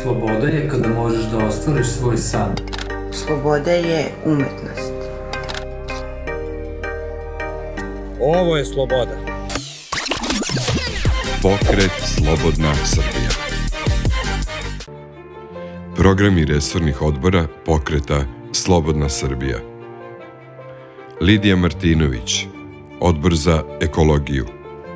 Sloboda je kada možeš da ostvariš svoj san. Sloboda je umetnost. Ovo je sloboda. Pokret Slobodna Srbija. Programi resornih odbora Pokreta Slobodna Srbija. Lidija Martinović, Odbor za ekologiju.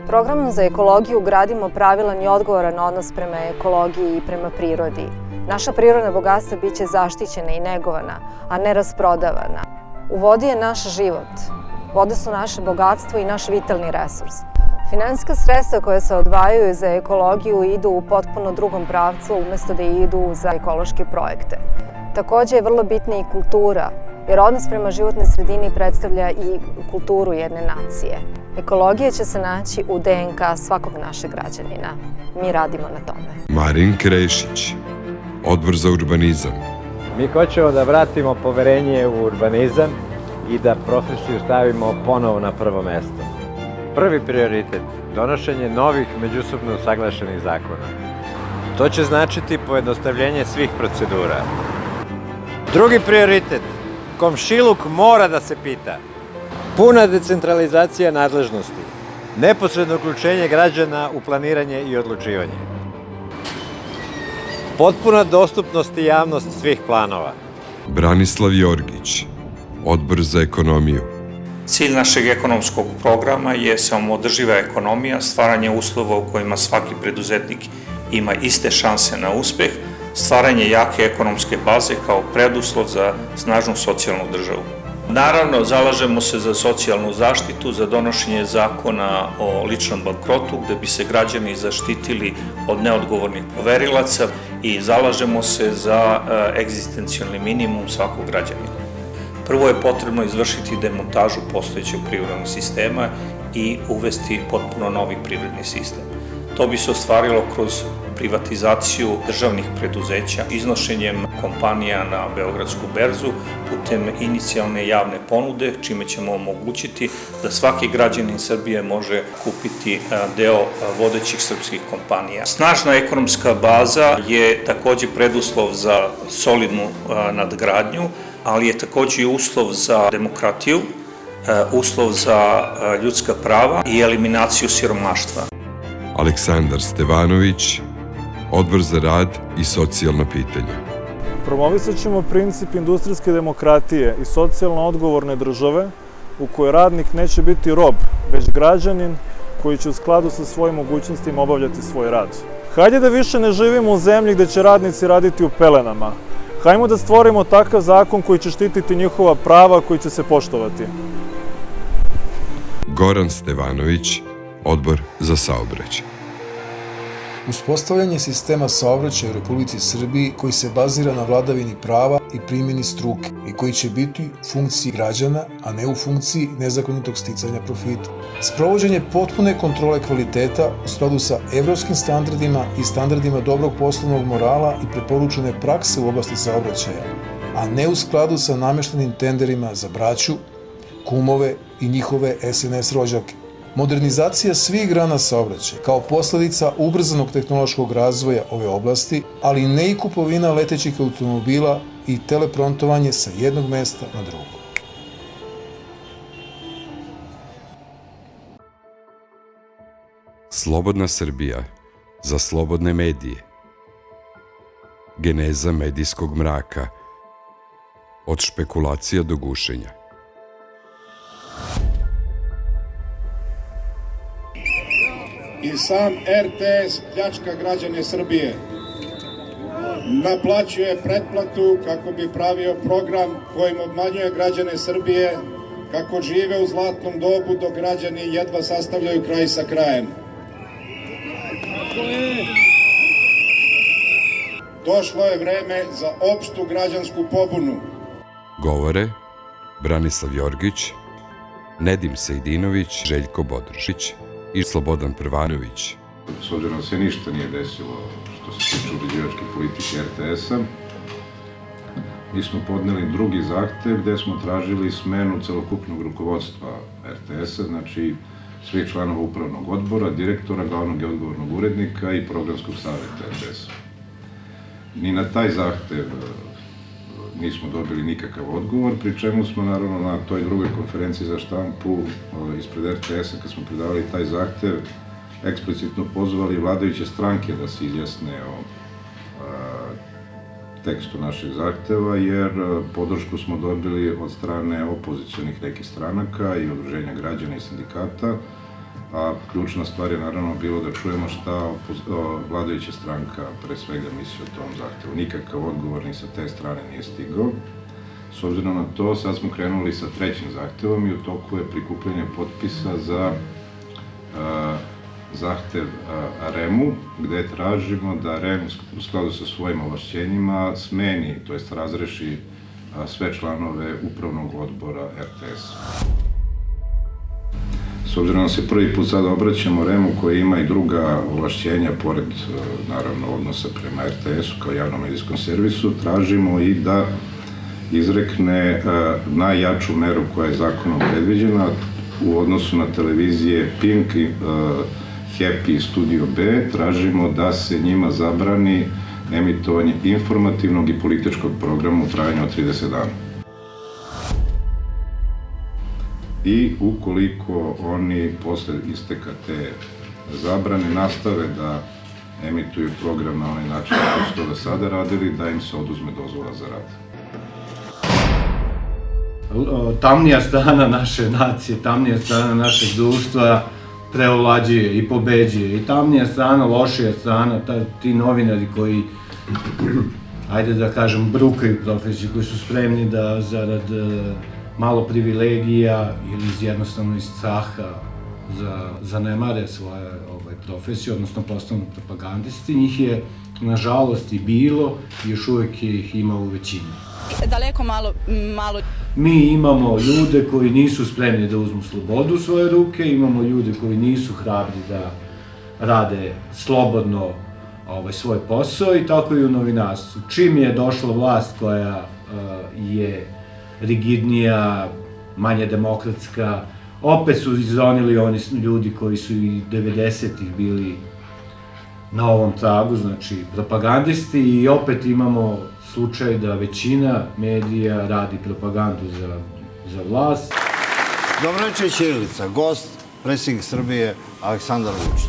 Programom za ekologiju gradimo pravilan i odgovoran odnos prema ekologiji i prema prirodi. Naša prirodna bogatstva biće zaštićena i negovana, a ne rasprodavana. U vodi je naš život. Voda su naše bogatstvo i naš vitalni resurs. Finansijska sredstva koja se odvajaju za ekologiju idu u potpuno drugom pravcu umesto da idu za ekološke projekte. Takođe je vrlo bitna i kultura, jer odnos prema životnoj sredini predstavlja i kulturu jedne nacije. Ekologija će se naći u DNK svakog našeg građanina. Mi radimo na tome. Marin Krešić, Odbor za urbanizam. Mi hoćemo da vratimo poverenje u urbanizam i da profesiju stavimo ponovo na prvo mesto. Prvi prioritet, donošenje novih međusobno usaglašenih zakona. To će značiti pojednostavljenje svih procedura. Drugi prioritet, komšiluk mora da se pita. Puna decentralizacija nadležnosti, neposredno uključenje građana u planiranje i odlučivanje. Potpuna dostupnost i javnost svih planova. Branislav Jorgić, Odbor za ekonomiju. Cilj našeg ekonomskog programa je samoodrživa ekonomija, stvaranje uslova u kojima svaki preduzetnik ima iste šanse na uspeh, stvaranje jake ekonomske baze kao preduslov za snažnu socijalnu državu. Naravno, zalažemo se za socijalnu zaštitu, za donošenje zakona o ličnom bankrotu, gde bi se građani zaštitili od neodgovornih poverilaca i zalažemo se za egzistencijalni minimum svakog građanina. Prvo je potrebno izvršiti demontažu postojećeg privrednog sistema i uvesti potpuno novi privredni sistem. To bi se ostvarilo kroz privatizaciju državnih preduzeća, iznošenjem kompanija na Beogradsku berzu putem inicijalne javne ponude, čime ćemo omogućiti da svaki građanin Srbije može kupiti deo vodećih srpskih kompanija. Snažna ekonomska baza je takođe preduslov za solidnu nadgradnju, ali je takođe i uslov za demokratiju, uslov za ljudska prava i eliminaciju siromaštva. Aleksandar Stevanović, Odbor za rad i socijalna pitanja. Promovisat ćemo princip industrijske demokratije i socijalno odgovorne države u kojoj radnik neće biti rob, već građanin koji će u skladu sa svojim mogućnostima obavljati svoj rad. Hajde da više ne živimo u zemlji gde će radnici raditi u pelenama. Hajmo da stvorimo takav zakon koji će štititi njihova prava, koji će se poštovati. Goran Stevanović, Odbor za saobraćaj. Uspostavljanje sistema saobraćaja u Republici Srbiji koji se bazira na vladavini prava i primjeni struke i koji će biti u funkciji građana, a ne u funkciji nezakonitog sticanja profita. Sprovođenje potpune kontrole kvaliteta u skladu sa evropskim standardima i standardima dobrog poslovnog morala i preporučene prakse u oblasti saobraćaja, a ne u skladu sa nameštenim tenderima za braću, kumove i njihove SNS rođake. Modernizacija svih grana saobraćaja kao posledica ubrzanog tehnološkog razvoja ove oblasti, ali ne i kupovina letećih automobila i teleprontovanje sa jednog mesta na drugo. Slobodna Srbija za slobodne medije. Geneza medijskog mraka. Od špekulacija do gušenja. I sam RTS pljačka građane Srbije. Naplaćuje pretplatu kako bi pravio program kojim obmanjuje građane Srbije kako žive u zlatnom dobu dok građani jedva sastavljaju kraj sa krajem. Došlo je vreme za opštu građansku pobunu. Govore Branislav Jorgić, Nedim Sejdinović, Željko Bodržić i Slobodan Prvanović. S obzirom da se ništa nije desilo što se tiče uređivačke politike RTS-a, mi smo podneli drugi zahtev gde smo tražili smenu celokupnog rukovodstva RTS-a, znači svih članova upravnog odbora, direktora, glavnog i odgovornog urednika i programskog saveta RTS-a. Ni na taj zahtev nismo dobili nikakav odgovor, pri čemu smo naravno na toj drugoj konferenciji za štampu ispred RTS-a, kad smo predavali taj zahtev, eksplicitno pozvali vladajuće stranke da se izjasne o tekstu našeg zahteva, jer podršku smo dobili od strane opozicionih nekih stranaka i udruženja građana i sindikata, a ključna stvar je naravno bilo da čujemo šta vladajuća stranka pre svega misli o tom zahtevu. Nikakav odgovor ni sa te strane nije stigao. S obzirom na to, sad smo krenuli sa trećim zahtevom i u toku je prikupljanje potpisa za zahtev REM-u, gde tražimo da REM u skladu sa svojim ovlašćenjima smeni, to jest razreši sve članove upravnog odbora RTS-a. S obzirom da se prvi put sada obraćamo REM-u koji ima i druga ovlašćenja, pored naravno odnosa prema RTS-u kao javnom medijskom servisu, tražimo i da izrekne najjaču meru koja je zakonom predviđena u odnosu na televizije Pink, Happy i Studio B. Tražimo da se njima zabrani emitovanje informativnog i političkog programa u trajanju od 30 dana. I ukoliko oni posle isteka te zabrane nastave da emituju program na onaj način kako su to do sada radili, da im se oduzme dozvola za rad. Tamnija strana naše nacije, tamnija strana našeg društva preovlađuje i pobeđuje. I tamnija strana, lošija strana, ti novinari koji, ajde da kažem, brukaju profesiju, koji su spremni da zarad malo privilegija ili jednostavno iz straha zanemare svoje profesije, odnosno postanu propagandisti. Njih je, nažalost, i bilo i još uvek ih ima u većini. Daleko malo... Mi imamo ljude koji nisu spremni da uzmu slobodu u svoje ruke, imamo ljude koji nisu hrabri da rade slobodno svoj posao i tako i u novinarstvu. Čim je došla vlast koja je rigidnija, manje demokratska, opet su izronili oni ljudi koji su i 90-ih bili na ovom tragu, znači propagandisti, i opet imamo slučaj da većina medija radi propagandu za vlast. Dobro večer, ćirilica, gost, predsjednik Srbije Aleksandar Vučić.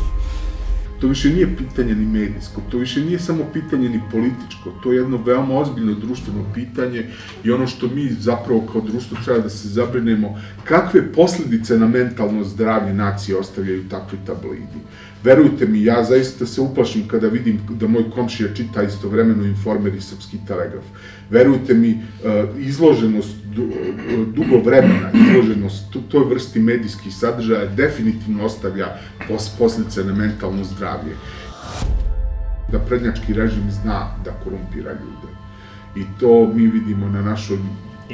To više nije pitanje ni medijsko, to više nije samo pitanje ni političko, to je jedno veoma ozbiljno društveno pitanje i ono što mi zapravo kao društvo treba da se zabrinemo, kakve posledice na mentalno zdravlje nacije ostavljaju takvi tabloidi. Verujte mi, ja zaista se uplašim kada vidim da moj komšija čita istovremeno Informer i Srpski telegraf. Verujte mi, izloženost dugo vremena, izloženost toj vrsti medijskih sadržaja definitivno ostavlja posljedice na mentalno zdravlje. Da prednjački režim zna da korumpira ljude. I to mi vidimo na našoj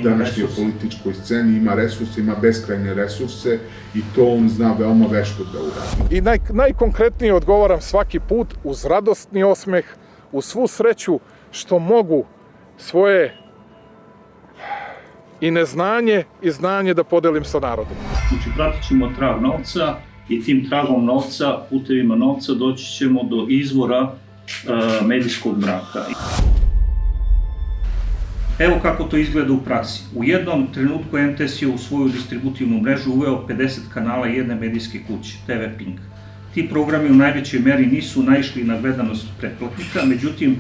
današnjoj političkoj sceni, ima resurse, ima beskrajne resurse i to on zna veoma vešto da uradi. I najkonkretnije odgovaram svaki put uz radosni osmeh, uz svu sreću što mogu svoje i neznanje i znanje da podelim sa narodom. Znači, pratit ćemo trag novca i tim tragom novca, putevima novca, doći ćemo do izvora medijskog mraka. Evo kako to izgleda u praksi. U jednom trenutku MTS je u svoju distributivnu mrežu uveo 50 kanala jedne medijske kuće, TV Pink. Ti programi u najvećoj meri nisu naišli na gledanost pretplatnika, međutim,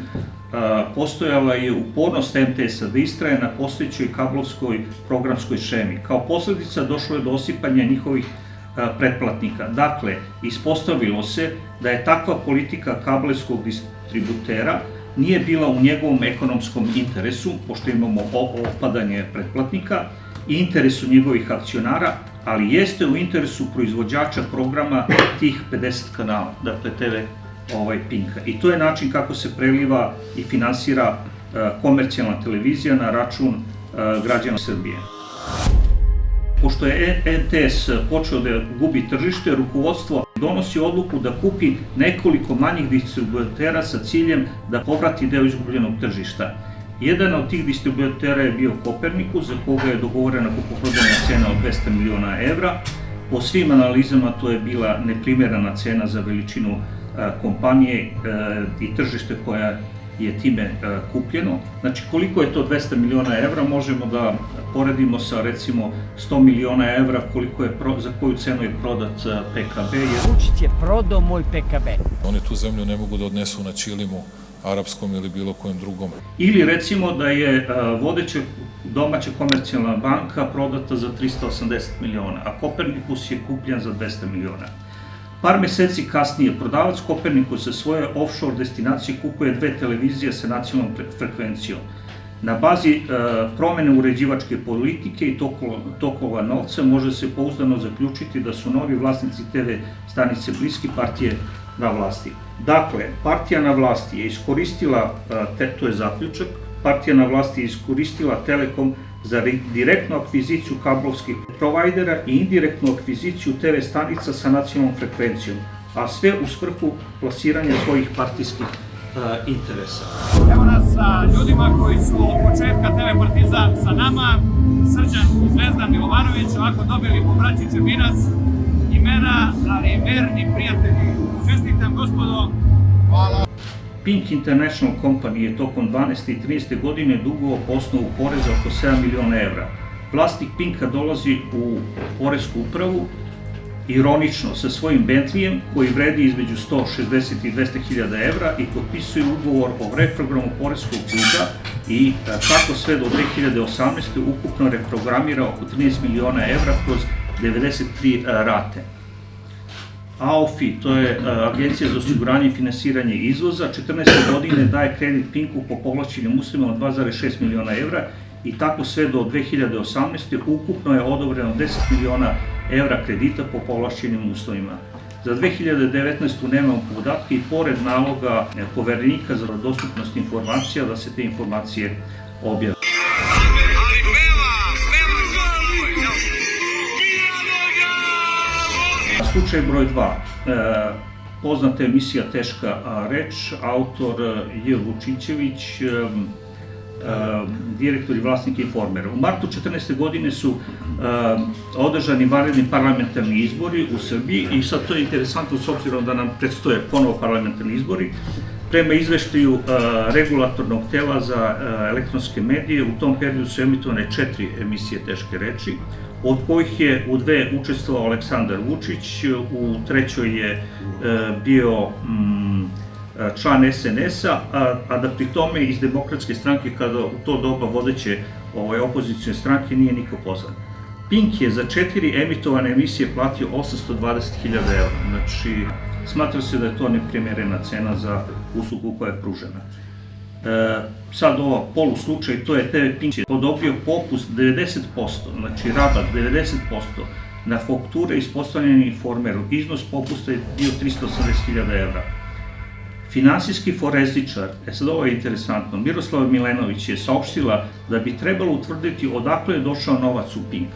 postojala je upornost MTS-a da istraje na postojećoj kablovskoj programskoj šemi. Kao posledica došlo je do osipanja njihovih pretplatnika. Dakle, ispostavilo se da je takva politika kablovskog distributera nije bila u njegovom ekonomskom interesu, pošto imamo opadanje pretplatnika, i interesu njegovih akcionara, ali jeste u interesu proizvođača programa tih 50 kanala, dakle TV Pinka. I to je način kako se preliva i finansira komercijalna televizija na račun građana Srbije. Pošto je RTS počeo da gubi tržište, rukovodstvo donosi odluku da kupi nekoliko manjih distributera sa ciljem da povrati deo izgubljenog tržišta. Jedan od tih distributera je bio Kopernikus, za koga je dogovorena kupoprodajna cena od 200 miliona evra. Po svim analizama to je bila neprimerena cena za veličinu kompanije i tržište koja je time kupljeno. Znači, koliko je to 200 miliona evra, možemo da poredimo sa, recimo, 100 miliona evra za koju cenu je prodat PKB. Vučić je prodao moj PKB. Oni tu zemlju ne mogu da odnesu na Ćilimu, arapskom ili bilo kojem drugom. Ili recimo da je vodeća domaća komercijalna banka prodata za 380 miliona, a Kopernikus je kupljen za 200 miliona. Par meseci kasnije prodavac Kopernikus sa svoje offshore destinacije kupuje 2 televizije sa nacionalnom frekvencijom. Na bazi promene uređivačke politike i tokova novca može se pouzdano zaključiti da su novi vlasnici TV stanice bliski partije na vlasti. Dakle, partija na vlasti je iskoristila, to je zaključak, partija na vlasti je iskoristila Telekom za direktnu akviziciju kablovskih provajdera i indirektnu akviziciju TV stanica sa nacionalnom frekvencijom, a sve u svrhu plasiranja svojih partijskih interesa. Evo nas sa ljudima koji su od početka TV Partizan sa nama, Srđan Zvezdan Milovanović, ovako dobili po braći Čeminac, imena, ali i verni prijatelji. Čestitam, gospodo. Hvala. Pink International Company je tokom 12. i 13. godine dugovao po osnovu poreza oko 7 miliona evra. Vlasnik Pinka dolazi u poresku upravu, ironično, sa svojim Bentlijem, koji vredi između 160 i 200 hiljada evra i potpisuje ugovor o reprogramu poreskog duga i tako sve do 2018. ukupno reprogramira oko 13 miliona evra kroz 93 rate. AOFI, to je Agencija za osiguranje i finansiranje izvoza, 14. godine daje kredit Pinku po povlašćenim uslovima od 2,6 miliona evra i tako sve do 2018. ukupno je odobreno 10 miliona evra kredita po povlašćenim uslovima. Za 2019. nemamo podatke i pored naloga Poverenika za dostupnost informacija da se te informacije objave. Slučaj broj 2. Poznata emisija Teška reč, autor J. Vučićević, direktor i vlasnik Informera. U martu 2014. godine su održani vanredni parlamentarni izbori u Srbiji i sad to je interesantno s obzirom da nam predstoje ponovo parlamentarni izbori. Prema izveštaju regulatornog tela za elektronske medije, u tom periodu su emitovane 4 emisije Teške reči, od kojih je u 2 učestvovao Aleksandar Vučić, u 3. je bio član SNS-a, a da pri tome iz Demokratske stranke, kada u to doba vodeće opozicijne stranke, nije niko pozvan. Pink je za 4 emitovane emisije platio 820.000 evra, znači smatra se da je to neprimerena cena za uslugu koja je pružena. Sad ovo poluslučaj, to je TV Pink je odobrio popust 90%, znači rabat 90% na fakture ispostavljene Informeru. Iznos popusta je bio 380.000 evra. Finansijski forenzičar, sad ovo je interesantno, Miroslava Milenović je saopštila da bi trebalo utvrditi odakle je došao novac u Pink.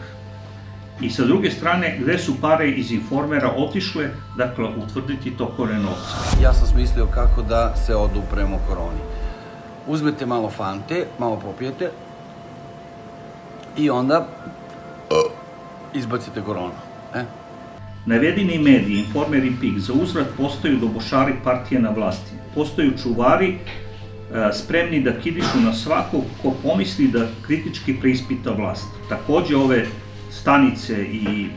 I sa druge strane, gde su pare iz Informera otišle, dakle, utvrditi tokove novca. Ja sam smislio kako da se odupremo koroni. Uzmete malo fante, malo popijete i onda izbacite koronu. Navedeni mediji, Informer i Pink, za uzvrat postaju dobošari partije na vlasti. Postaju čuvari spremni da kidišu na svakog ko pomisli da kritički preispita vlast. Takođe, ove stanice i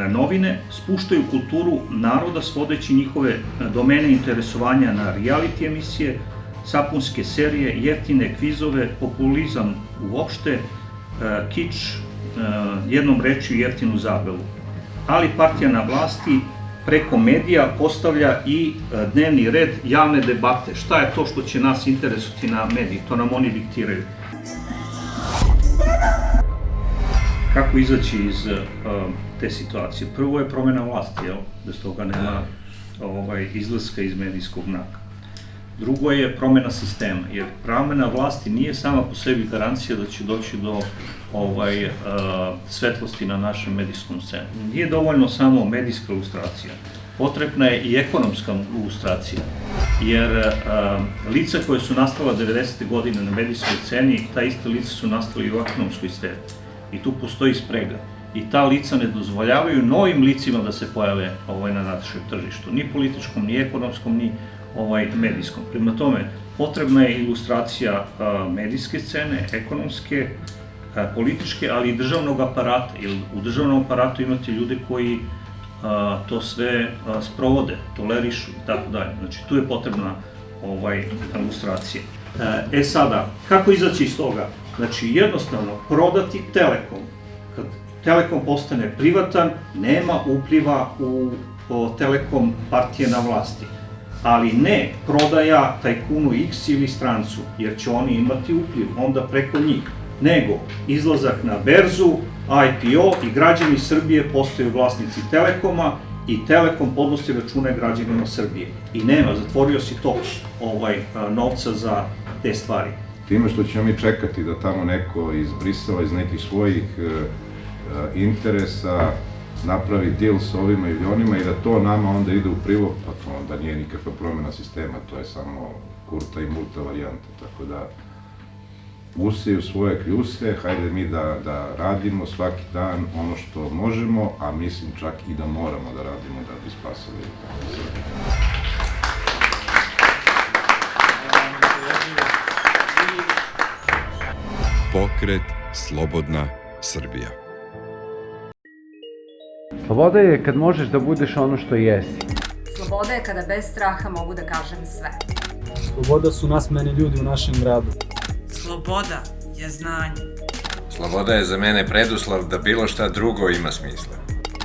novine spuštaju kulturu naroda svodeći njihove domene interesovanja na reality emisije, sapunske serije, jeftine kvizove, populizam uopšte, kič, jednom rečju jeftinu zabavu. Ali partija na vlasti preko medija postavlja i dnevni red javne debate. Šta je to što će nas interesovati na mediji? To nam oni diktiraju. Kako izaći iz te situacije? Prvo je promena vlasti, bez toga nema izlaska iz medijskog mraka. Drugo je promena sistema, jer promena vlasti nije sama po sebi garancija da će doći do svetlosti na našem medijskom scenu. Nije dovoljno samo medijska ilustracija, potrebna je i ekonomska ilustracija, jer lica koje su nastala 90. godine na medijskoj sceni, ta ista lica su nastala i u ekonomskoj sferi. I tu postoji sprega. i ta lica ne dozvoljavaju novim licima da se pojave na našem tržištu, ni političkom, ni ekonomskom, ni medijskom. Prema tome, potrebna je ilustracija medijske scene, ekonomske, političke, ali i državnog aparata, jer u državnom aparatu imate ljude koji to sve sprovode, tolerišu i tako dalje. Znači, tu je potrebna ilustracija. Sada, kako izaći iz toga? Znači, jednostavno, prodati Telekom. Kad Telekom postane privatan, nema upliva u Telekom partije na vlasti. Ali ne prodaja tajkunu X ili strancu, jer će oni imati upliv onda preko njih. Nego izlazak na berzu, IPO i građani Srbije postaju vlasnici Telekoma i Telekom podnosi račune građanima Srbije. I nema, zatvorio si tok novca za te stvari. Time što ćemo mi čekati da tamo neko iz Brisela, iz nekih svojih interesa napravi deal s ovima ili onima i da to nama onda ide u prilog, pa to onda nije nikakva promjena sistema, to je samo kurta i multa varijanta, tako da useju svoje kljuse, hajde mi da radimo svaki dan ono što možemo, a mislim čak i da moramo da radimo da bi spasili. Pokret Slobodna Srbija. Sloboda je kad možeš da budeš ono što jesi. Sloboda je kada bez straha mogu da kažem sve. Sloboda su nasmeni ljudi u našem gradu. Sloboda je znanje. Sloboda je za mene preduslov da bilo šta drugo ima smisla.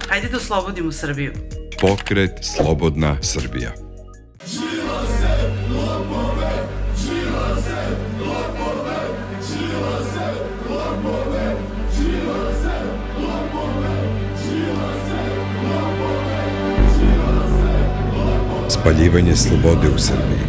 Hajde da oslobodimo Srbiju. Pokret Slobodna Srbija. Spaljivanje slobode u Srbiji.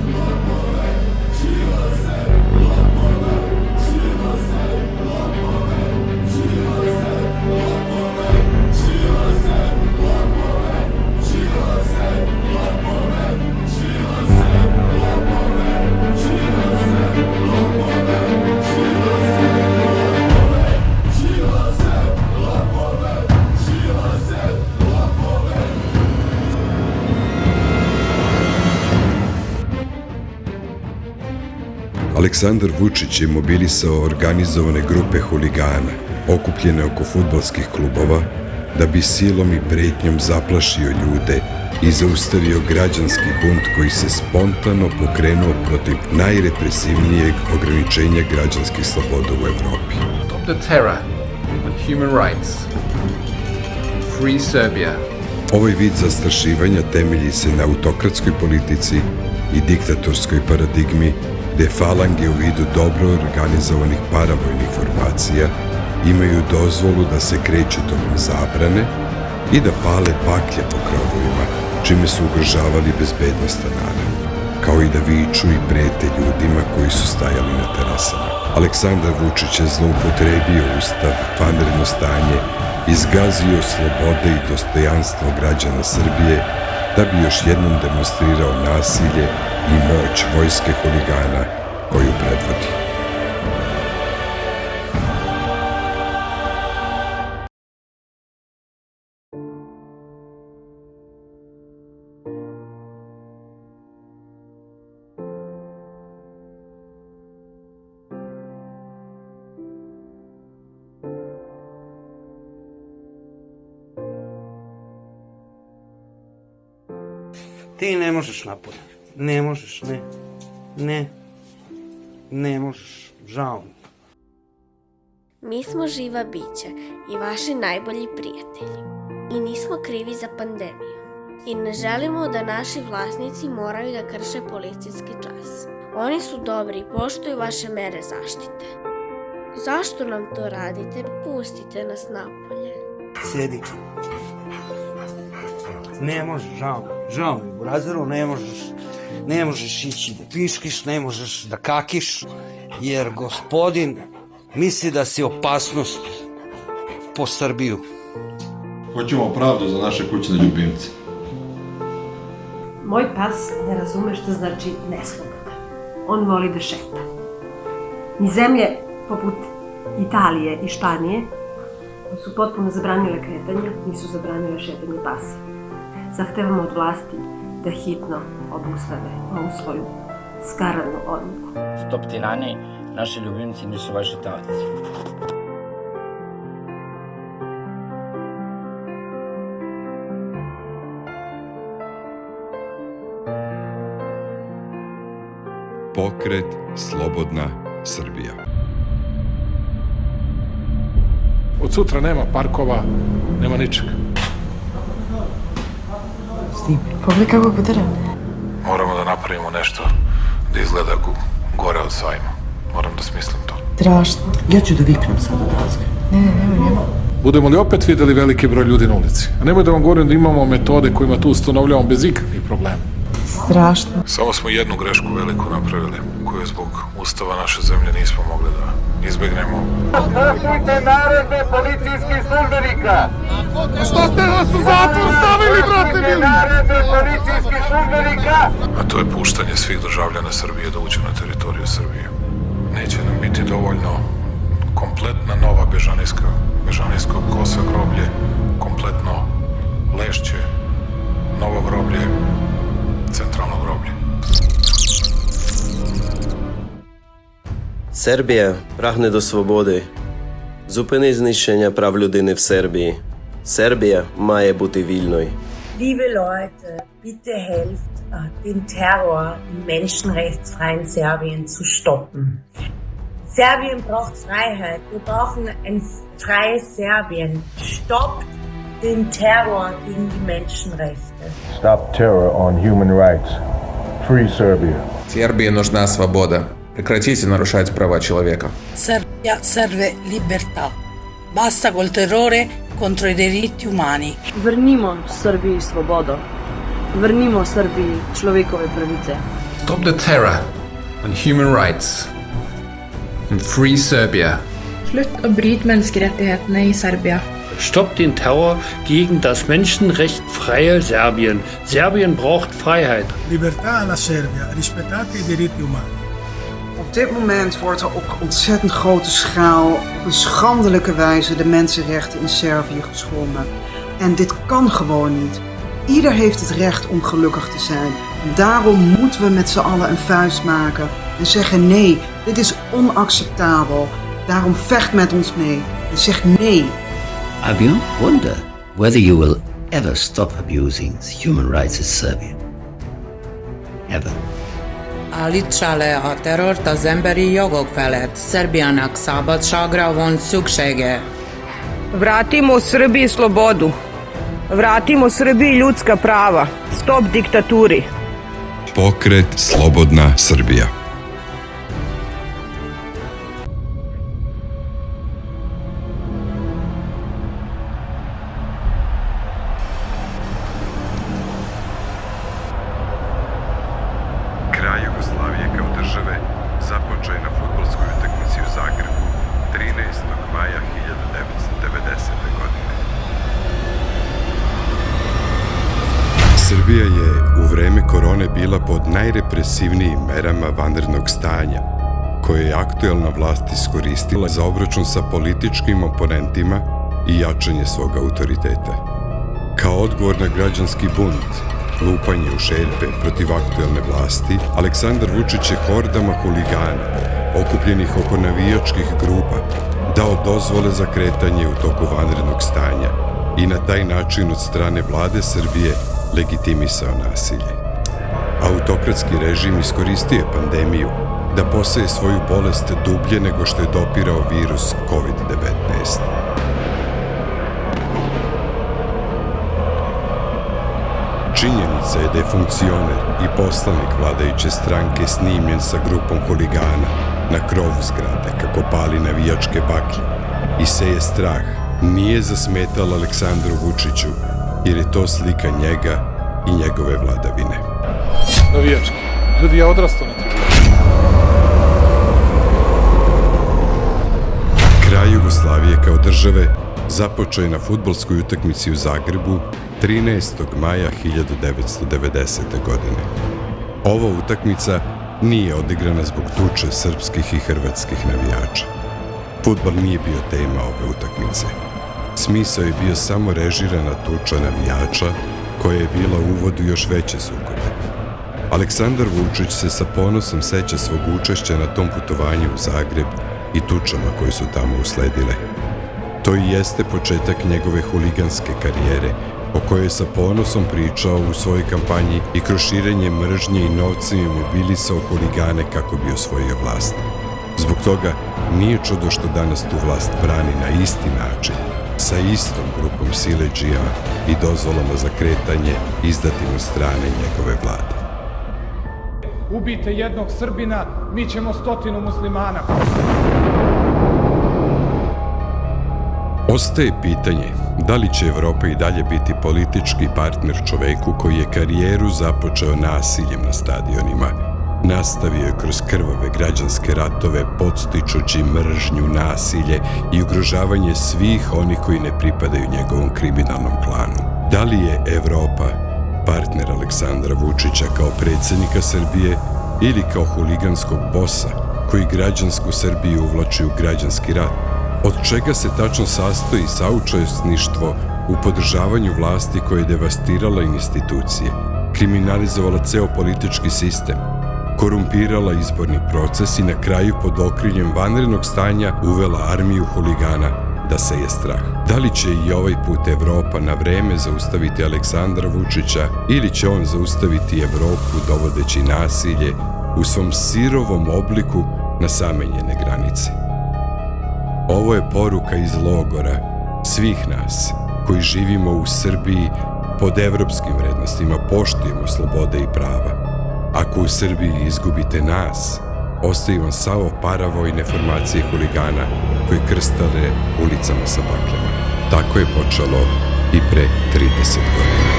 Aleksandar Vučić je mobilisao organizovane grupe huligana, okupljene oko fudbalskih klubova, da bi silom i pretnjom zaplašio ljude i zaustavio građanski bunt koji se spontano pokrenuo protiv najrepresivnijeg ograničenja građanskih sloboda u Evropi. Stop the terror on human rights. Free Serbia. Ovaj vid zastrašivanja temelji se na autokratskoj politici i diktatorskoj paradigmi gde falange u vidu dobro organizovanih paravojnih formacija imaju dozvolu da se kreću tokom zabrane i da pale baklje po krovovima, čime su ugrožavali bezbednost stanara, kao i da viču i prete ljudima koji su stajali na terasama. Aleksandar Vučić je zloupotrebio ustav, vanredno stanje, izgazio slobode i dostojanstvo građana Srbije da bi još jednom demonstrirao nasilje i moć vojske huligana koju predvodi. Ti ne možeš napolje. Ne možeš, ne možeš, žao mi. Mi smo živa bića i vaši najbolji prijatelji. I nismo krivi za pandemiju. I ne želimo da naši vlasnici moraju da krše policijski čas. Oni su dobri i poštuju vaše mere zaštite. Zašto nam to radite? Pustite nas napolje. Sjedi. Ne možeš, žao mi, burazeru, ne možeš ići da piškiš, ne možeš da kakiš, jer gospodin misli da si opasnost po Srbiju. Hoćemo pravdu za naše kućne ljubimce. Moj pas ne razume što znači nesloboda. On voli da šeta. Ni zemlje poput Italije i Španije su potpuno zabranile kretanje, nisu zabranile šetanje pasa. Zahtevamo od vlasti da hitno obustave ovu svoju skaradnu odluku. Stop tirani, naši ljubimci nisu vaši taoci. Pokret Slobodna Srbija. Od sutra nema parkova, nema ničega. Pogledaj kako budara. Moramo da napravimo nešto da izgleda gore od sajma. Moram da smislim to. Strašno. Ja ću da viknem sad odazve. Ne. Budemo li opet videli veliki broj ljudi na ulici? A nemoj da vam govorim da imamo metode kojima tu ustanovljavamo bez ikakvih problema. Strašno. Samo smo jednu grešku veliku napravili, koju zbog ustava naše zemlje nismo mogli da izbegnemo. Slušajte naredbe policijskih službenika! Što ste nas u zatvor stavili, brate mili? Naredbe policijskih službenika! A to je puštanje svih državljana Srbije da uđu na teritoriju Srbije. Neće nam biti dovoljno kompletna nova Bežanijsko kosa groblje, kompletno Lešće, novo groblje, centralno groblje. Serbія прагне до свободи. Зупини знищення прав людини в Сербії. Сербія має бути вільною. Liebe Leute, bitte helft, den Terror im menschenrechtsfreien Serbien zu stoppen. Serbien braucht Freiheit. Wir brauchen ein freies Serbien. Stoppt den Terror gegen die Menschenrechte. Stop terror on human rights. Free Serbia. Сербии нужна свобода. Прекратите нарушать права человека. Serbia serve libertà. Basta col terrore contro i diritti umani. Vrnimo Srbiji svobodo. Vrnimo Srbiji človekove pravice. Stop the terror on human rights. And free Serbia. Slutt å bryte menneskerettighetene i Serbia. Stoppt den Terror gegen das menschenrechtfreie Serbien. Serbien braucht Freiheit. Libertà alla Serbia. Rispettate i diritti umani. Op dit moment wordt er op ontzettend grote schaal, op een schandelijke wijze, de mensenrechten in Servië geschonden. En dit kan gewoon niet. Ieder heeft het recht om gelukkig te zijn. Daarom moeten we met z'n allen een vuist maken en zeggen nee, dit is onacceptabel. Daarom vecht met ons mee en zeg nee. I wonder whether you will ever stop abusing human rights in Serbia. Ever. Állítsa le a terrort az emberi jogok felett. Szerbiának szabadságra van szüksége. Vratimo Srbiji slobodu. Vratimo Srbiji ljudska prava. Stop diktaturi. Pokret Slobodna Srbija. Kraj Jugoslavije kao države započeo je na fudbalskoj utakmici u Zagrebu 13. maja 1990. godine. Srbija je u vreme korone bila pod najrepresivnijim merama vanrednog stanja, koje je aktuelna vlast iskoristila za obračun sa političkim oponentima i jačanje svog autoriteta. Kao odgovor na građanski bunt, lupanje u šerpe protiv aktuelne vlasti, Aleksandar Vučić je hordama huligana, okupljenih oko navijačkih grupa, dao dozvole za kretanje u toku vanrednog stanja i na taj način od strane vlade Srbije legitimisao nasilje. Autokratski režim iskoristio je pandemiju da poseje svoju bolest dublje nego što je dopirao virus COVID-19. Činjenica je da je funkcioner i poslanik vladajuće stranke snimljen sa grupom huligana na krovu zgrade kako pali navijačke baklje i seje strah, nije zasmetalo Aleksandru Vučiću, jer je to slika njega i njegove vladavine. Navijački. Ljudi, ja odrastao na tribuni. Kraj Jugoslavije kao države započeo je na fudbalskoj utakmici u Zagrebu 13. maja 1990. godine. Ova utakmica nije odigrana zbog tuče srpskih i hrvatskih navijača. Fudbal nije bio tema ove utakmice. Smisao je bio samo režirana tuča navijača koja je bila uvod u još veće sukobe. Aleksandar Vučić se sa ponosom seća svog učešća na tom putovanju u Zagreb i tučama koje su tamo usledile. To i jeste početak njegove huliganske karijere, o kojoj je sa ponosom pričao u svojoj kampanji i kroz širenje mržnje i novcem je mobilisao huligane kako bi osvojio vlast. Zbog toga nije čudo što danas tu vlast brani na isti način, sa istom grupom siledžija i dozvolama za kretanje izdatim od strane njegove vlade. Ubijte jednog Srbina, mi ćemo 100 muslimana. Ostaje pitanje da li će Evropa i dalje biti politički partner čoveku koji je karijeru započeo nasiljem na stadionima, nastavio je kroz krvave građanske ratove podstičući mržnju, nasilje i ugrožavanje svih onih koji ne pripadaju njegovom kriminalnom klanu. Da li je Evropa partner Aleksandra Vučića kao predsjednika Srbije ili kao huliganskog bosa koji građansku Srbiju uvlači u građanski rat? Od čega se tačno sastoji saučesništvo u podržavanju vlasti koja je devastirala institucije, kriminalizovala ceo politički sistem, korumpirala izborni proces i na kraju pod okriljem vanrednog stanja uvela armiju huligana da seje strah? Da li će i ovaj put Evropa na vreme zaustaviti Aleksandra Vučića ili će on zaustaviti Evropu dovodeći nasilje u svom sirovom obliku na same njene granice? Ovo je poruka iz logora svih nas koji živimo u Srbiji pod evropskim vrednostima, poštujemo slobode i prava. Ako u Srbiji izgubite nas, ostaju vam samo paravojne formacije huligana koji krstale ulicama sa baklama. Tako je počelo i pre 30 godina.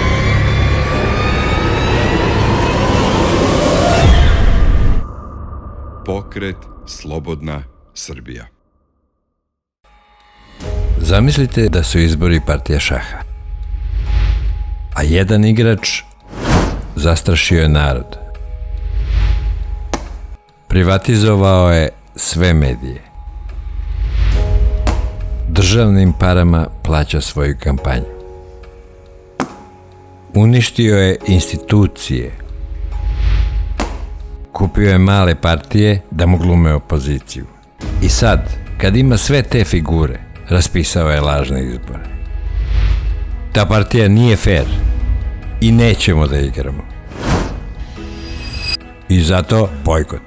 Pokret Slobodna Srbija. Zamislite da su izbori partija šaha, a jedan igrač zastrašio je narod. Privatizovao je sve medije. Državnim parama plaća svoju kampanju. Uništio je institucije. Kupio je male partije da mu glume opoziciju. I sad, kad ima sve te figure, raspisao je lažne izbore. Ta partija nije fair i nećemo da igramo. I zato bojkot.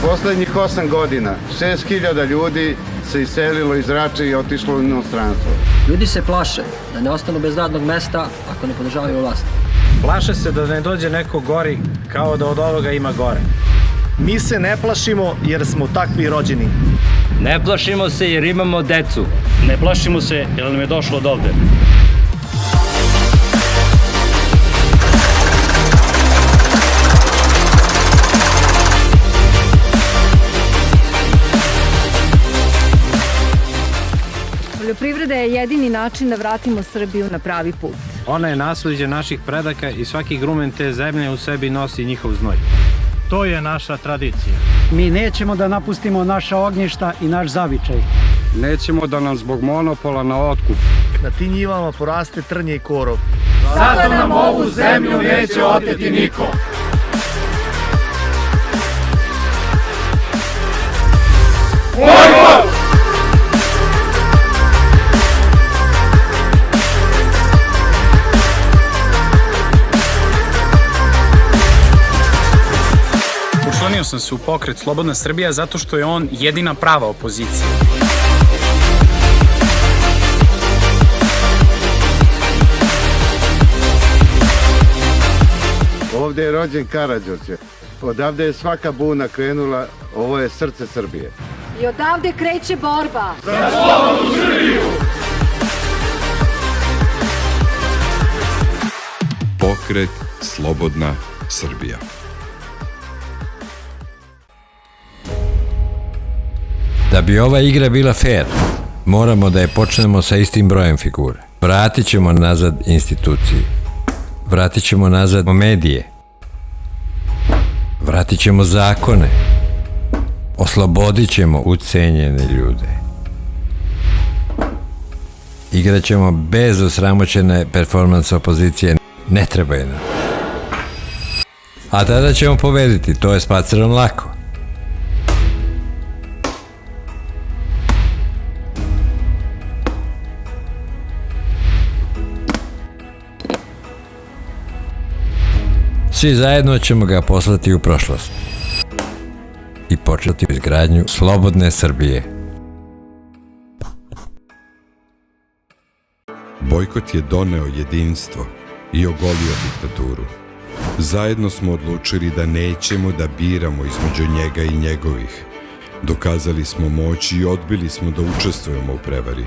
Poslednjih 8 godina 6.000 ljudi se iselilo iz Rače i otišlo u inostranstvo. Ljudi se plaše da ne ostanu bez radnog mesta ako ne podržavaju vlast. Plaše se da ne dođe neko gori kao da od ovoga ima gore. Mi se ne plašimo jer smo takvi rođeni. Ne plašimo se jer imamo decu. Ne plašimo se jer nam je došlo od ovde. Poljoprivreda je jedini način da vratimo Srbiju na pravi put. Ona je nasleđe naših predaka i svaki grumen te zemlje u sebi nosi njihov znoj. To je naša tradicija. Mi nećemo da napustimo naša ognjišta i naš zavičaj. Nećemo da nam zbog monopola na otkup na tim njivama poraste trnje i korov. Zato nam ovu zemlju neće oteti niko. Bojkot! Učlanio sam se u pokret Slobodna Srbija zato što je on jedina prava opozicija. Ovde je rođen Karađorđe. Odavde je svaka buna krenula, ovo je srce Srbije. I odavde kreće borba. Za slobodnu Srbiju! Pokret Slobodna Srbija. Da bi ova igra bila fair, moramo da je počnemo sa istim brojem figura. Vratit ćemo nazad institucije. Vratit ćemo nazad medije. Vratit ćemo zakone. Oslobodit ćemo ucenjene ljude. Igrat ćemo bez osramoćene performanse opozicije. Ne treba je nam. A tada ćemo pobediti, to je s Pacerom lako. Svi zajedno ćemo ga poslati u prošlost i početi izgradnju slobodne Srbije. Bojkot je doneo jedinstvo i ogolio diktaturu. Zajedno smo odlučili da nećemo da biramo između njega i njegovih. Dokazali smo moć i odbili smo da učestvujemo u prevari.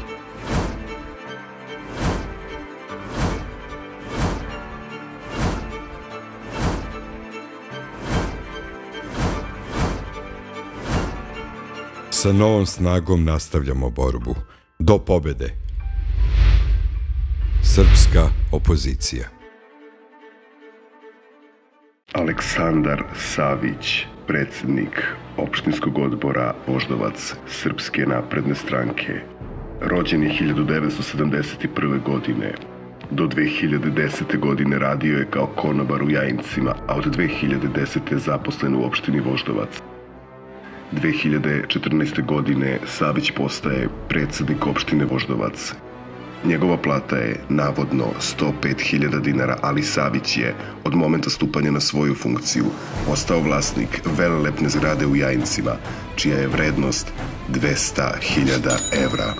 Sa novom snagom nastavljamo borbu. Do pobede. Srpska opozicija. Aleksandar Savić, predsjednik opštinskog odbora Voždovac Srpske napredne stranke. Rođen je 1971. godine. Do 2010. godine radio je kao konobar u Jajincima, a od 2010. zaposlen u opštini Voždovac. 2014. godine Savić postaje predsjednik opštine Voždovac. Njegova plata je navodno 105.000 dinara, ali Savić je od momenta stupanja na svoju funkciju ostao vlasnik velelepne zgrade u Jajincima, čija je vrednost 200.000 evra,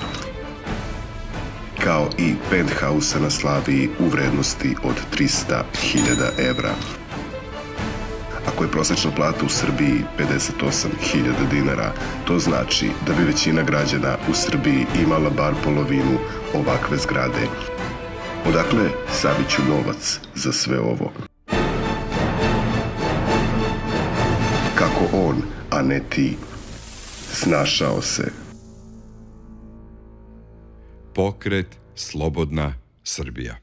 kao i penthausa na Slaviji u vrednosti od 300.000 evra. Ako je prosječna plata u Srbiji 58.000 dinara, to znači da bi većina građana u Srbiji imala bar polovinu ovakve zgrade. Odakle Saviću novac za sve ovo? Kako on, a ne ti, snašao se? Pokret Slobodna Srbija.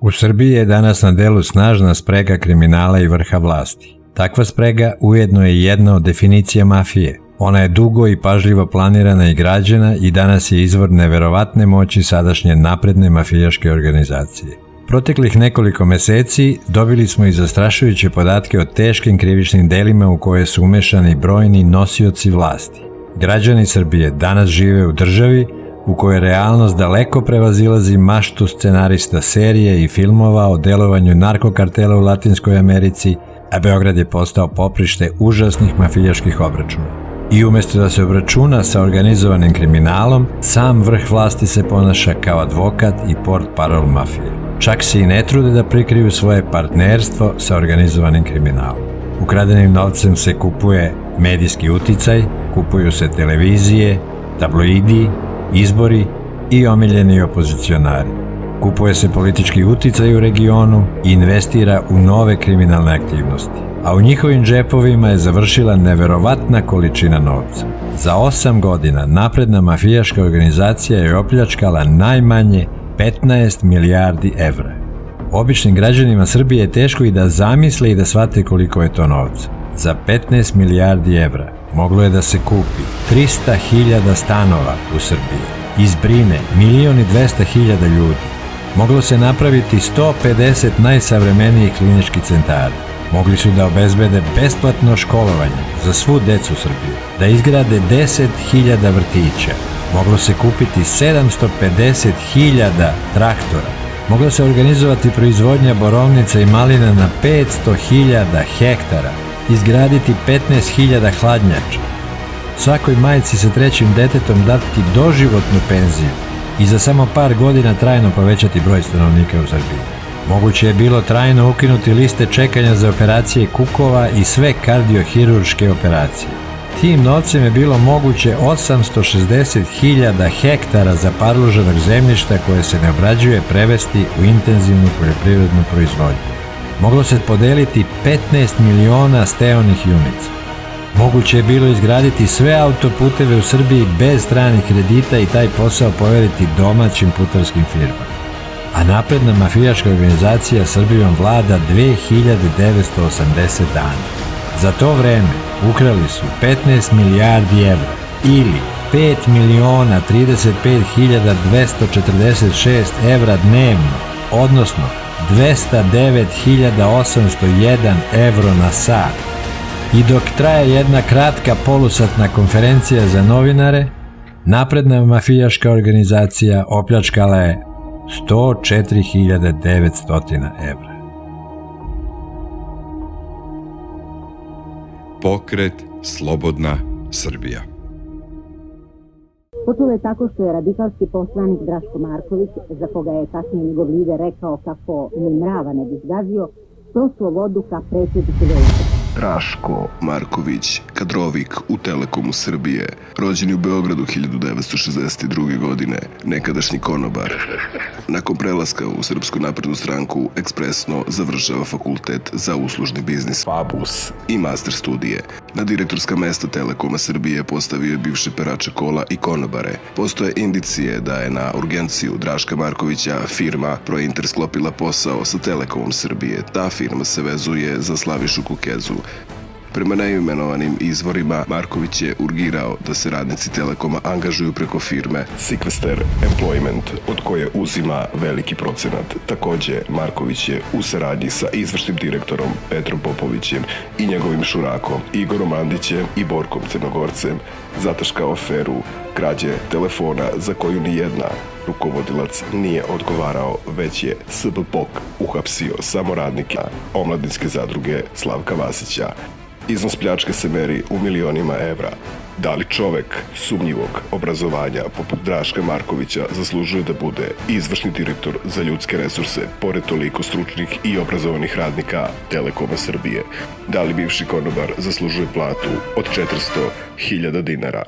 U Srbiji je danas na delu snažna sprega kriminala i vrha vlasti. Takva sprega ujedno je jedna od definicija mafije. Ona je dugo i pažljivo planirana i građena i danas je izvor neverovatne moći sadašnje napredne mafijaške organizacije. Proteklih nekoliko meseci dobili smo i zastrašujuće podatke o teškim krivičnim delima u koje su umešani brojni nosioci vlasti. Građani Srbije danas žive u državi u kojoj realnost daleko prevazilazi maštu scenarista serije i filmova o delovanju narkokartela u Latinskoj Americi, a Beograd je postao poprište užasnih mafijaških obračuna. I umjesto da se obračuna sa organizovanim kriminalom, sam vrh vlasti se ponaša kao advokat i portparol mafije. Čak se i ne trude da prikriju svoje partnerstvo sa organizovanim kriminalom. Ukradenim novcem se kupuje medijski uticaj, kupuju se televizije, tabloidi, izbori i omiljeni opozicionari. Kupuje se politički uticaj u regionu i investira u nove kriminalne aktivnosti. A u njihovim džepovima je završila neverovatna količina novca. Za 8 godina napredna mafijaška organizacija je opljačkala najmanje 15 milijardi evra. Običnim građanima Srbije je teško i da zamisle i da shvate koliko je to novca. Za 15 milijardi evra moglo je da se kupi 300.000 stanova u Srbiji, izbrine 1.200.000 ljudi. Moglo se napraviti 150 najsavremenijih kliničkih centara. Mogli su da obezbede besplatno školovanje za svu decu Srbije, da izgrade 10.000 vrtića. Moglo se kupiti 750.000 traktora. Mogla se organizovati proizvodnja borovnica i malina na 500.000 hektara, izgraditi 15.000 hladnjača, svakoj majci sa trećim detetom dati doživotnu penziju i za samo par godina trajno povećati broj stanovnika u Srbiji. Moguće je bilo trajno ukinuti liste čekanja za operacije kukova i sve kardiohirurške operacije. Tim novcem je bilo moguće 860.000 hektara zaparloženog zemljišta koje se ne obrađuje prevesti u intenzivnu poljoprivrednu proizvodnju. Moglo se podeliti 15 miliona steonih junica. Moguće je bilo izgraditi sve autoputeve u Srbiji bez stranih kredita i taj posao poveriti domaćim putarskim firmama. A napredna mafijaška organizacija Srbijom vlada 2980 dana. Za to vreme ukrali su 15 milijardi evra ili 5.035.246 evra dnevno, odnosno 209.801 evro na sat. I dok traje jedna kratka polusatna konferencija za novinare, napredna mafijaška organizacija opljačkala je 104.900 evra. Pokret Slobodna Srbija. Počelo je tako što je radikalski poslanik Draško Marković, za koga je kasnije njegov lider rekao kako ni mrava ne bi zgazio, proslo vodu ka predsjedniku Vojvodine. Draško Marković, kadrovik u Telekomu Srbije, rođen u Beogradu 1962. godine, nekadašnji konobar. Nakon prelaska u Srpsku naprednu stranku, ekspresno završava fakultet za uslužni biznis Fabus i master studije. Na direktorska mesta Telekoma Srbije postavio je bivše perače kola i konobare. Postoje indicije da je na urgenciju Draška Markovića firma Prointer sklopila posao sa Telekomom Srbije. Ta firma se vezuje za Slavišu Kukezu. Prema neimenovanim izvorima, Marković je urgirao da se radnici Telekoma angažuju preko firme Sequester Employment, od koje uzima veliki procenat. Takođe, Marković je u saradnji sa izvršnim direktorom Petrom Popovićem i njegovim šurakom Igorom Mandićem i Borkom Crnogorcem zataškao aferu krađe telefona za koju ni jedna rukovodilac nije odgovarao, već je SBPOK uhapsio samo radnika omladinske zadruge Slavka Vasića. Iznos pljačke se meri u milionima evra. Da li čovek sumnjivog obrazovanja poput Draška Markovića zaslužuje da bude izvršni direktor za ljudske resurse, pored toliko stručnih i obrazovanih radnika Telekoma Srbije? Da li bivši konobar zaslužuje platu od 400.000 dinara?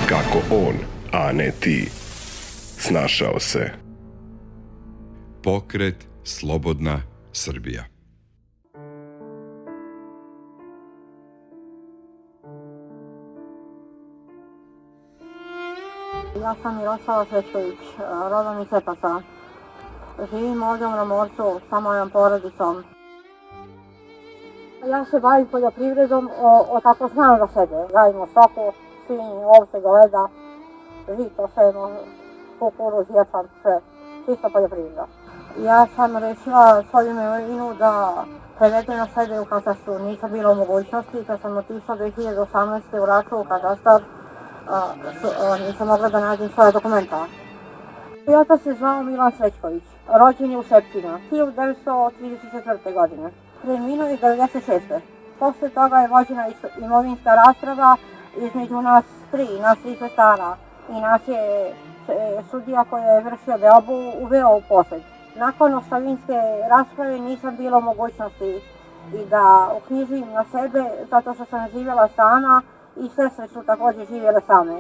Kako on, a ne ti, snašao se? Pokret Slobodna Srbija. Ja sam Miroslava Šešković, rodom iz Epasa. Živim ovdje u Mramorcu sa mojom porodicom. Ja se bavim poljoprivredom od tako znam za sebe. Gajimo stoku, svinji, ovce, goveda, žito, seno, kukuruz, ječam, sve. Čisto poljoprivreda. Ja sam rešila svoju imovinu da prevedem na sebe u katastru. Nisam bila u mogućnosti, kad sam otišla 2018. u Raču u katastar, nisam mogla da nađem svoje dokumenta. Otac se zvao Milan Srećković, rođen je u Šepcima, 1934. godine. Preminuo je 1996. Posle toga je vođena imovinska rasprava između nas tri sestara i nas je sudija koji je vršio deobu uveo u posed. Nakon ostavinske rasprave nisam bila u mogućnosti i da uknjižim na sebe zato što sam živjela sama i sestre su također živjele same.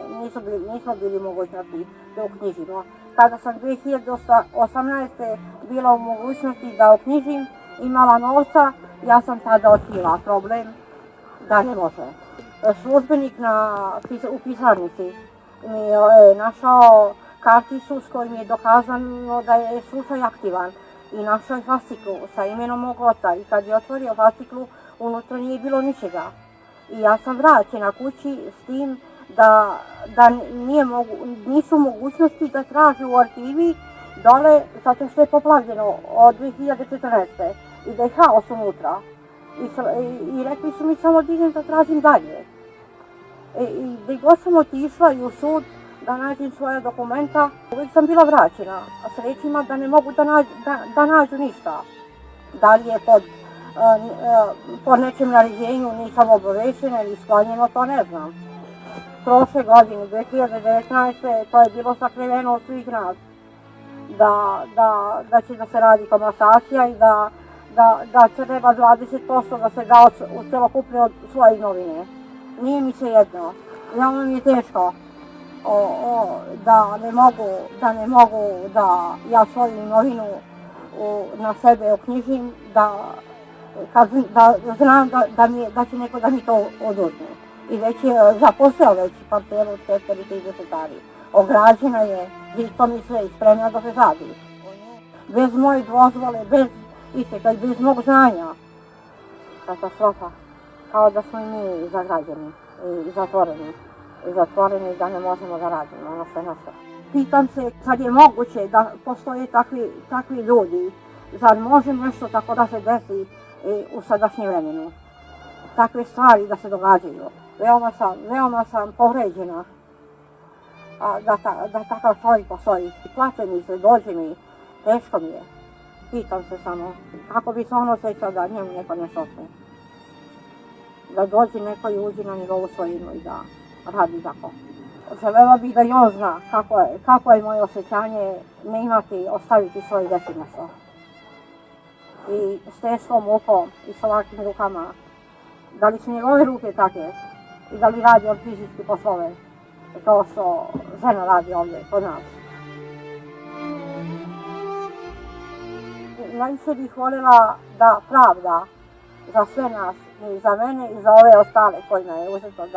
Nismo bili u mogućnosti da uknjižimo. Kada sam 2018. bila u mogućnosti da uknjižim, imala novca, ja sam tada otkrila problem da ne može. Službenik u pisarnici mi je našao karticu s kojim je dokazano da je slučaj aktivan i našao je fasciklu sa imenom mog oca i kad je otvorio fasciklu, unutra nije bilo ničega. I ja sam vraćena kući s tim da nisu mogućnosti da traži u arhivi dole zato što je poplavljeno od 2014. i da je haos unutra. I rekli su mi samo da idem da tražim dalje. I gdje god sam otišla i u sud da nađem svoje dokumenta, uvijek sam bila vraćena, a s rečima da ne mogu da nađu ništa. Da li je po nečem naređenju nisam obavešena ili sklanjeno, to ne znam. Prošle godine, 2019. to je bilo sakriveno od svih nas. Da će da se radi komasacija i da da treba 20% da se da u celokupne od svoje imovine. Nije mi se jedno. Veoma mi je teško da ne mogu da ja svoju imovinu na sebe oknjižim, da znam da će neko da mi to oduzme. I već je zaposao već parcelu od 4 ili 30 ari. Ograđena je, žitom i sve, spremna da se sadi. Bez moje dozvole, bez išta, bez mog znanja. Katastrofa. Kao da smo i mi zagrađeni i zatvoreni da ne možemo da radimo ono sve naše. Pitam se kad je moguće da postoje takvi ljudi, zar može nešto tako da se desi u sadašnjem vremenu? Takve stvari da se događaju. Veoma sam povređena da takav čovjek postoji. Plače mi se, dođe mi, teško mi je. Pitam se samo kako bi se on osjećao da njemu neko nešto osve. Da dođe neko i uđe na njegovu svojinu i da radi tako. Želela bih da i on zna kako je moje osjećanje ne imati, ostaviti svoje deci nešto. I s teškom mukom i s ovakvim rukama. Da li su njegove ruke takve i da li radi on fizički poslove kao što žena radi ovdje kod nas. Najviše bih voljela da pravda za sve nas, i za mene i za ove ostale kojima je uzeto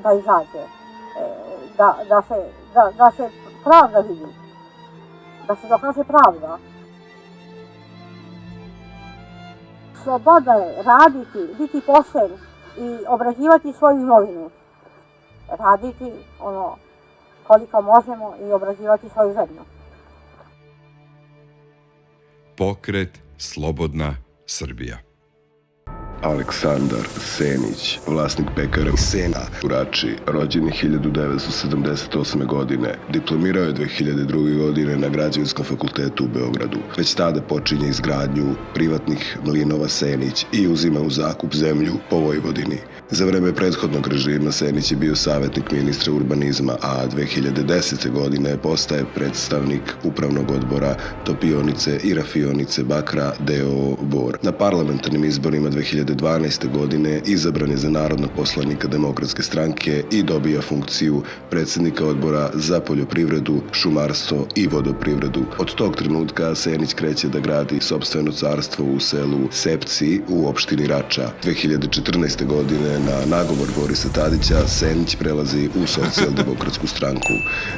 da izađe. Da se pravda vidi, da se dokaže pravda. Sloboda je raditi, biti pošten i obrađivati svoju imovinu. Raditi ono koliko možemo i obrađivati svoju zemlju. Pokret Slobodna Srbija. Aleksandar Senić, vlasnik pekara Sena u Rači, rođen je 1978. godine. Diplomirao je 2002. godine na Građevinskom fakultetu u Beogradu. Već tada počinje izgradnju privatnih mlinova Senić i uzima u zakup zemlju po Vojvodini. Za vreme prethodnog režima Senić je bio savjetnik ministra urbanizma, a 2010. godine postaje predstavnik upravnog odbora Topionice i Rafionice Bakra d.o.o. Bor. Na parlamentarnim izborima 2012. godine izabran je za narodnog poslanika Demokratske stranke i dobija funkciju predsjednika odbora za poljoprivredu, šumarstvo i vodoprivredu. Od tog trenutka Senić kreće da gradi sopstveno carstvo u selu Sepci u opštini Rača. 2014. godine na nagovor Borisa Tadića Senić prelazi u socijaldemokratsku stranku.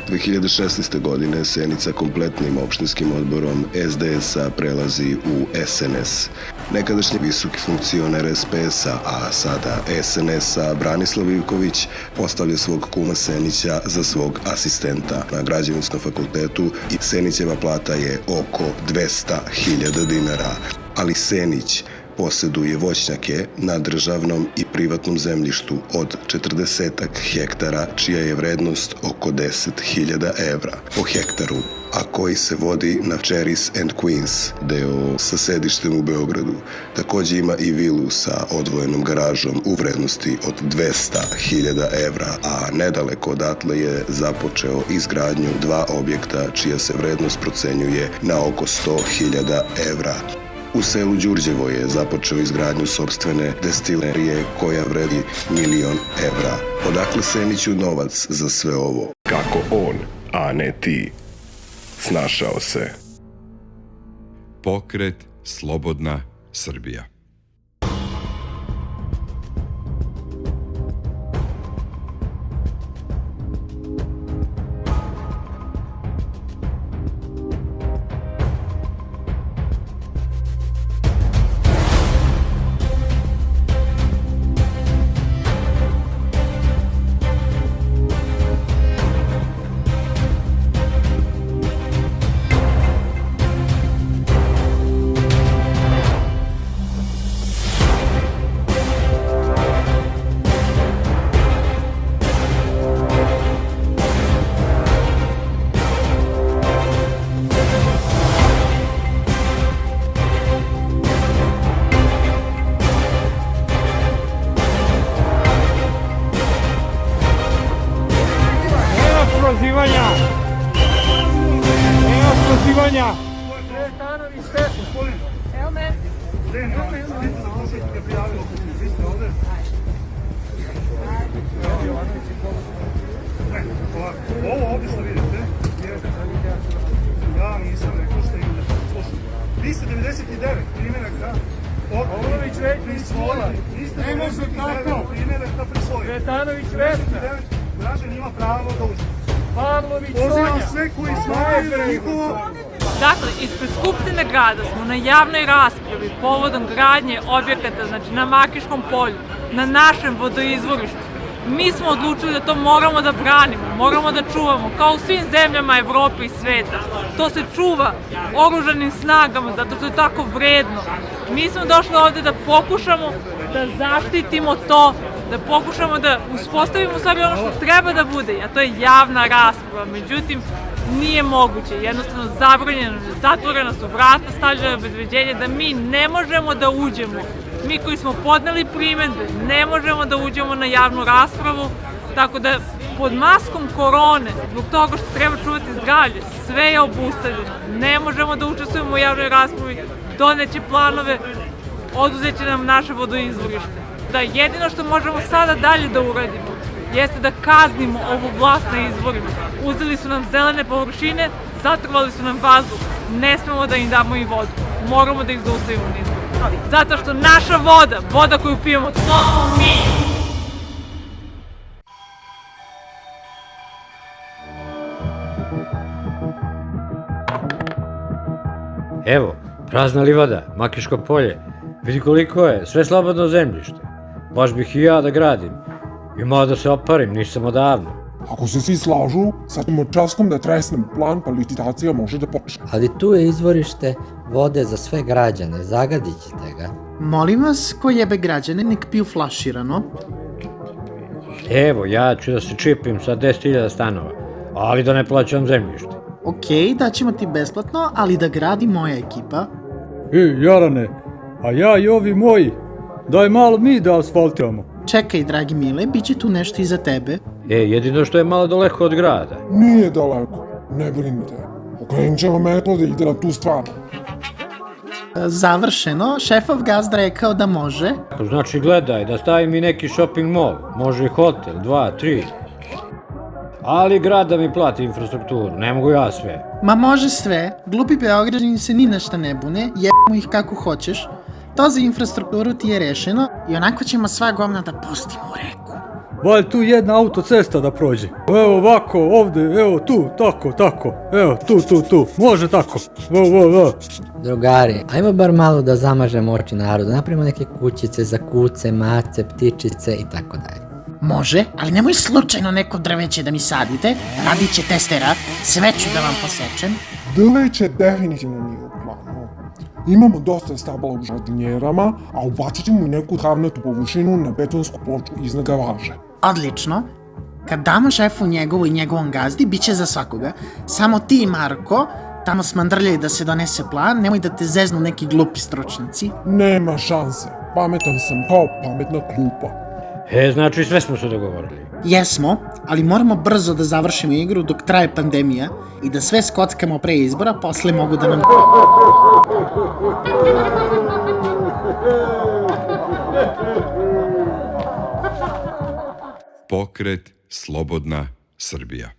2016. godine Senica kompletnim opštinskim odborom SDS-a prelazi u SNS. Nekadašnji visoki funkcioner SPS-a, a sada SNS-a Branislav Ivković postavlja svog kuma Senića za svog asistenta na Građevinskom fakultetu i Senićeva plata je oko 200.000 dinara. Ali Senić posjeduje voćnjake na državnom i privatnom zemljištu od 40 hektara, čija je vrednost oko 10.000 evra po hektaru, a koji se vodi na Cherries and Queens, d.o.o. sa sedištem u Beogradu. Također ima i vilu sa odvojenom garažom u vrednosti od 200.000 evra, a nedaleko odatle je započeo izgradnju 2 objekta čija se vrednost procenjuje na oko 100.000 evra. U selu Đurđevo je započeo izgradnju sopstvene destilerije koja vredi 1.000.000 evra. Odakle Seniću novac za sve ovo? Kako on, a ne ti, snašao se? Pokret Slobodna Srbija. Nema prozivanja! Evo me. Ne može tako. Cvetanović Vesna. Dražen ima pravo da uđe. Pavlović Sonja. Pozivam sve koji smatraju njihovo. Dakle, ispred Skupštine grada smo na javnoj raspravi povodom gradnje objekata, znači na Makiškom polju, na našem vodoizvorištu. Mi smo odlučili da to moramo da branimo, moramo da čuvamo, kao u svim zemljama Evrope i sveta. To se čuva oružanim snagama, zato što je tako vredno. Mi smo došli ovde da pokušamo da zaštitimo to, da pokušamo da uspostavimo u stvari ono što treba da bude, a to je javna rasprava. Međutim, nije moguće, jednostavno zabranjeno, zatvorena su vrata, stavljeno je obezbeđenje da mi ne možemo da uđemo. Mi koji smo podneli primedbe ne možemo da uđemo na javnu raspravu, tako da pod maskom korone, zbog toga što treba čuvati zdravlje, sve je obustavljeno. Ne možemo da učestvujemo u javnoj raspravi, doneće planove, oduzeće nam naše vodoizvorište. Da jedino što možemo sada dalje da uradimo jeste da kaznimo ovu vlast na izborima. Uzeli su nam zelene površine, zatrovali su nam vazduh, ne smemo da im damo i vodu. Moramo da ih zaustavimo na izborima. Zato što naša voda, voda koju pijemo, to smo mi. Evo, prazna livada, Makiško polje. Vidi koliko je, sve slobodno zemljište. Baš bih i ja da gradim. I malo da se oparim, nisam odavno. Ako se svi slažu, sad ćemo časkom da tresnemo plan, pa licitacija može da počne. Ali tu je izvorište vode za sve građane, zagadit ćete ga. Molim vas, ko jebe građane, nek piju flaširano. Evo, ja ću da se čipim sa 10.000 stanova, ali da ne plaćam zemljište. Okej, daćemo ti besplatno, ali da gradi moja ekipa. Jarane, a ja i ovi moji, daj malo mi da asfaltiramo. Čekaj, dragi Mile, bit će tu nešto i za tebe. Jedino što je malo daleko od grada. Nije daleko, ne brinite. Okrenut ćemo metlo da ide na tu stranu. Završeno, šefov gazda rekao da može. Znači gledaj, da stavim i neki shopping mall, može i hotel, 2, 3. Ali grad da mi plati infrastrukturu, ne mogu ja sve. Ma može sve, glupi Beograđani se ni na šta ne bune, jebimo ih kako hoćeš. To za infrastrukturu ti je rešeno i onako ćemo sva govna da pustimo u reku. Valj tu jedna autocesta da prođe. Evo ovako, ovde, evo tu, tako. Evo, tu, može tako. Drugari, ajmo bar malo da zamažemo oči narodu, napravimo neke kućice za kuce, mace, ptičice i tako dalje. Može, ali nemoj slučajno neko drveće da mi sadite, radit će testera, sve ću da vam posečem. Drveće definitivno nije u planu. Imamo dosta stabala u žardinjerama, a ubacit ćemo i neku travnatu površinu na betonsku ploču iznad garaže. Odlično. Kad damo šefu njegovu i njegovom gazdi, bit će za svakoga. Samo ti, Marko, tamo smandrljaj da se donese plan, nemoj da te zeznu neki glupi stručnjaci. Nema šanse, pametan sam kao pametna klupa. Znači sve smo se dogovorili. Jesmo, ali moramo brzo da završimo igru dok traje pandemija i da sve skockamo pre izbora, posle mogu da nam... Pokret Slobodna Srbija.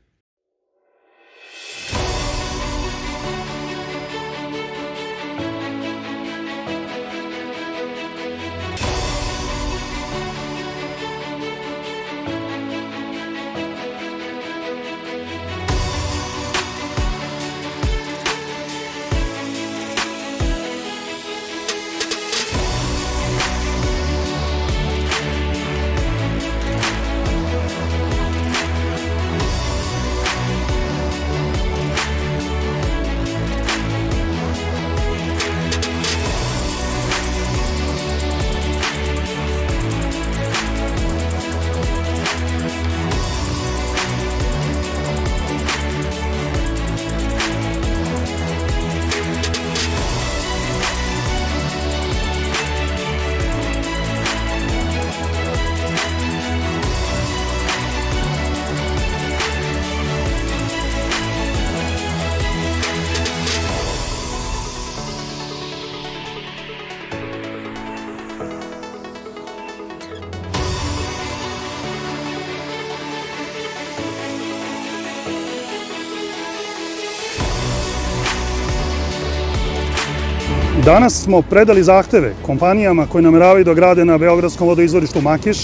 Danas smo predali zahteve kompanijama koje nameravaju da grade na beogradskom vodoizvorištu Makiš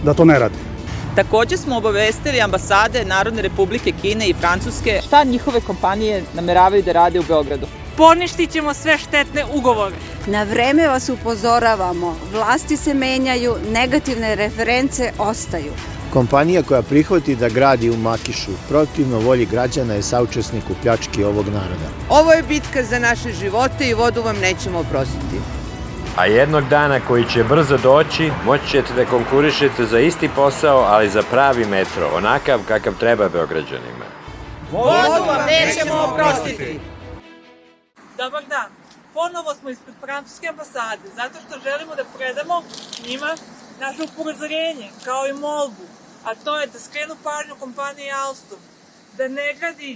da to ne rade. Takođe smo obavestili ambasade Narodne Republike Kine i Francuske šta njihove kompanije nameravaju da rade u Beogradu. Poništit ćemo sve štetne ugovore. Na vreme vas upozoravamo, vlasti se menjaju, negativne reference ostaju. Kompanija koja prihvati da gradi u Makišu protivno volji građana je saučesnik u pljački ovog naroda. Ovo je bitka za naše živote i vodu vam nećemo oprostiti. A jednog dana koji će brzo doći, moći ćete da konkurišete za isti posao, ali za pravi metro, onakav kakav treba Beograđanima. Vodu vam nećemo oprostiti! Dobar dan. Ponovo smo ispred francuske ambasade, zato što želimo da predamo njima naše upozorenje, kao i molbu, a to je da skrenu pažnju kompaniji Alstom, da ne gradi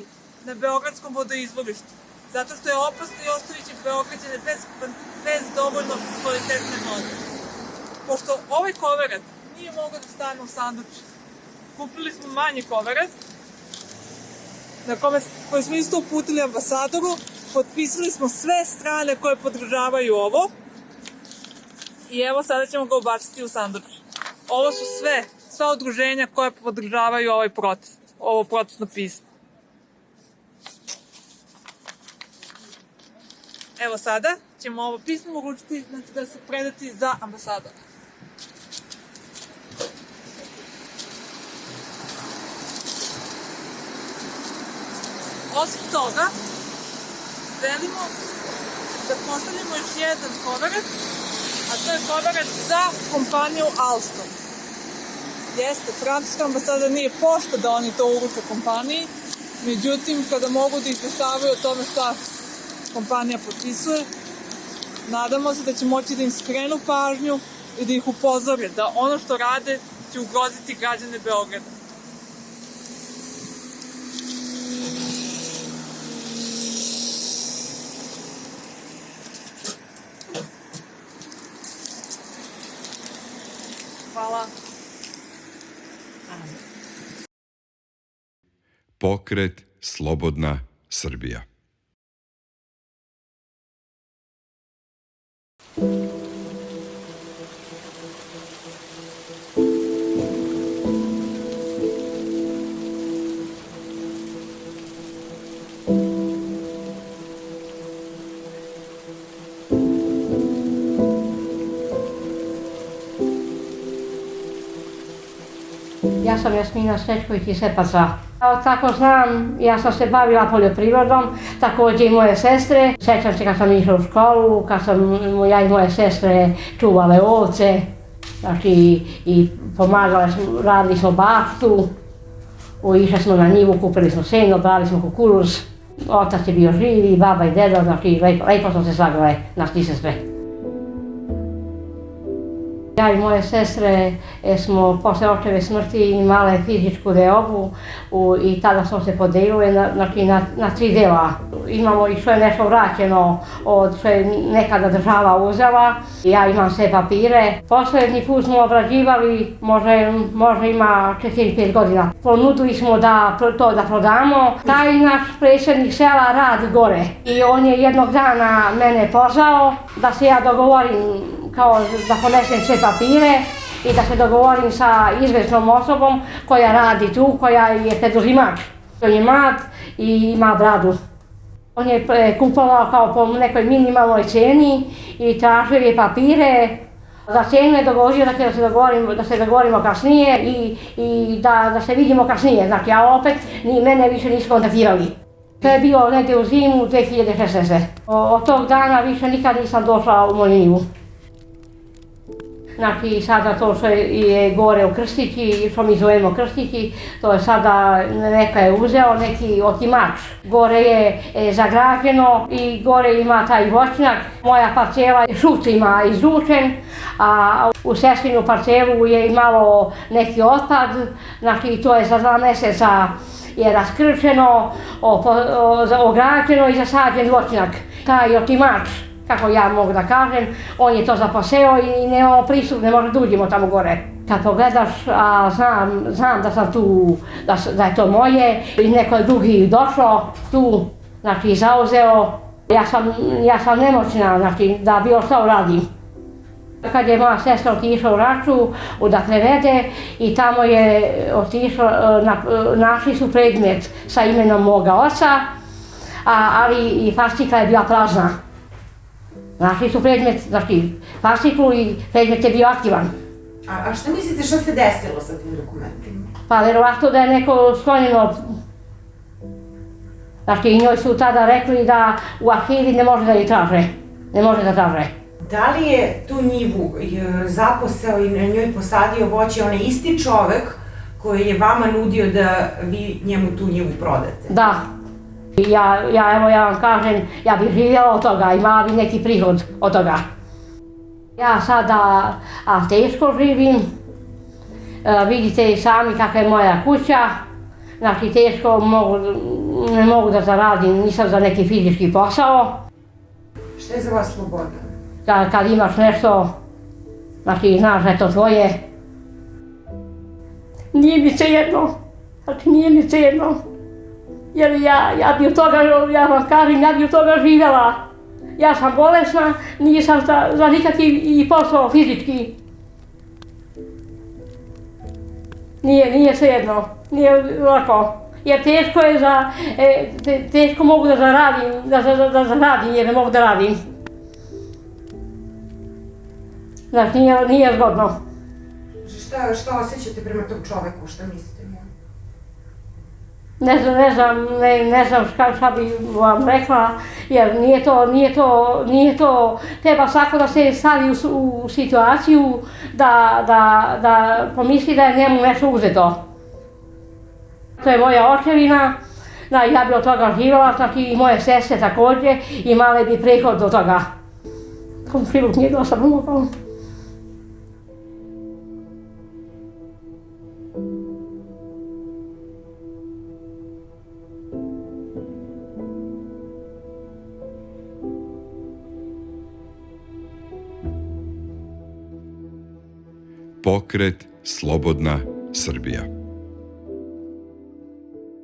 na beogradskom vodoizvorištu, zato što je opasno i ostavit će Beograđane bez dovoljno kvalitetne vode. Pošto ovaj koverat nije mogao da stane u sanduče, kupili smo manji koverat, koji smo isto uputili ambasadoru, potpisali smo sve strane koje podržavaju ovo i evo sada ćemo ga ubaciti u sanduče. Ovo su sva udruženja koje podržavaju ovaj protest, ovo protestno pismo. Evo sada ćemo ovo pismo uručiti da se predati za ambasadora. Osim toga, želimo da pošaljemo još jedan koverat, a to je koverat za kompaniju Alstom. Jeste, francuska ambasada nije pošta da oni to uruče kompaniji, međutim, kada mogu da izveštavaju o tome šta kompanija potpisuje, nadamo se da će moći da im skrenu pažnju i da ih upozore da ono što rade će ugroziti građane Beograda. Hvala. Pokret Slobodna Srbija. Ja sam Jasmina Stečković iz Sepaca. Tako znam, ja sam se bavila poljoprivredom, takođe i moje sestre. Sećam se kad sam išla u školu, kad sam ja i moje sestre čuvale ovce, znači i pomagale smo, radili smo baštu, išli smo na njivu, kupili smo seno, brali smo kukuruz. Otac je bio živi, baba i deda, znači lepo smo se slagale, nas ti sestre. Ja i moje sestre smo posle očeve smrti imale fizičku deobu i tada smo se podelile na 3 dela. Imamo i što je nešto vraćeno od što je nekada država uzela. Ja imam sve papire. Poslednji put smo obrađivali, možda ima 4-5 godina. Ponudili smo da to da prodamo. Taj naš predsjednik sela radi gore i on je jednog dana mene pozvao da se ja dogovorim kao da ponesem sve papire i da se dogovorim sa izvesnom osobom koja radi tu, koja je preduzimač. On je mlad i ima bradu. On je kupovao kao po nekoj minimalnoj ceni i tražio je papire. Za cenu je dogovorio da se dogovorimo kasnije i da se vidimo kasnije. Znači, a opet mene više nisu kontaktirali. To je bilo negdje u zimu 2016. Od tog dana više nikad nisam došla u moju njivu. Znači, sada to što je gore u Krstići, što mi zovemo Krstići, to je sada neka je uzeo, neki otimač. Gore je zagrađeno i gore ima taj voćnjak. Moja parcela je šucima izručen, a u sestrinu parcelu je imalo neki otpad, znači to je za 2 meseca je raskrčeno, ograđeno i zasađen voćnjak. Taj otimač, kako ja mogu da kažem, on je to zaposeo i nemamo pristup, ne možemo da uđemo tamo gore. Kad pogledaš, znam da sam tu, da je to moje i neko je drugi došao tu, znači zauzeo Ja sam nemoćna, znači, da bilo šta uradim. Kad je moja sestra otišla u Raču, odakle vede, i tamo je otišla, našli su predmet sa imenom moga oca, ali i fascikla je bila prazna. Našli su predmet, znači, fasciklu i predmet je bio aktivan. A šta mislite što se desilo sa tim dokumentima? Pa verovatno da je neko sklonjeno. Znači, i njoj su tada rekli da u arhivi ne može da je traže. Ne može da traže. Da li je tu njivu zaposeo i na njoj posadio voće onaj isti čovek koji je vama nudio da vi njemu tu njivu prodate? Da. Ja vam kažem, ja bih živjela od toga, imala bi neki prihod od toga. Ja sada teško živim, vidite i sami kakva je moja kuća, znači teško ne mogu da zaradim, nisam za neki fizički posao. Šta je za vas sloboda? Kad imaš nešto, znači znaš da je to tvoje. Nije mi svejedno, znači nije mi svejedno. Jer ja bi od toga, ja vam kažem, ja bi od toga živjela. Ja sam bolesna, nisam za nikakvi i posao fizički. Nije svejedno, nije lako. Jer teško je teško mogu da zaradim, jer ne mogu da radim. Znači, nije zgodno. Šta osjećate prema tom čoveku, šta mislite mu? Ne znam šta bi vam rekla, jer nije to, treba svako da se stavi u situaciju da pomisli da je njemu nešto uzeto. To je moja očevina, ja bi od toga živjela, znači i moje sestre također, imale bi prihod od toga. Komšiluk nije dosta pomogao. Pokret Slobodna Srbija.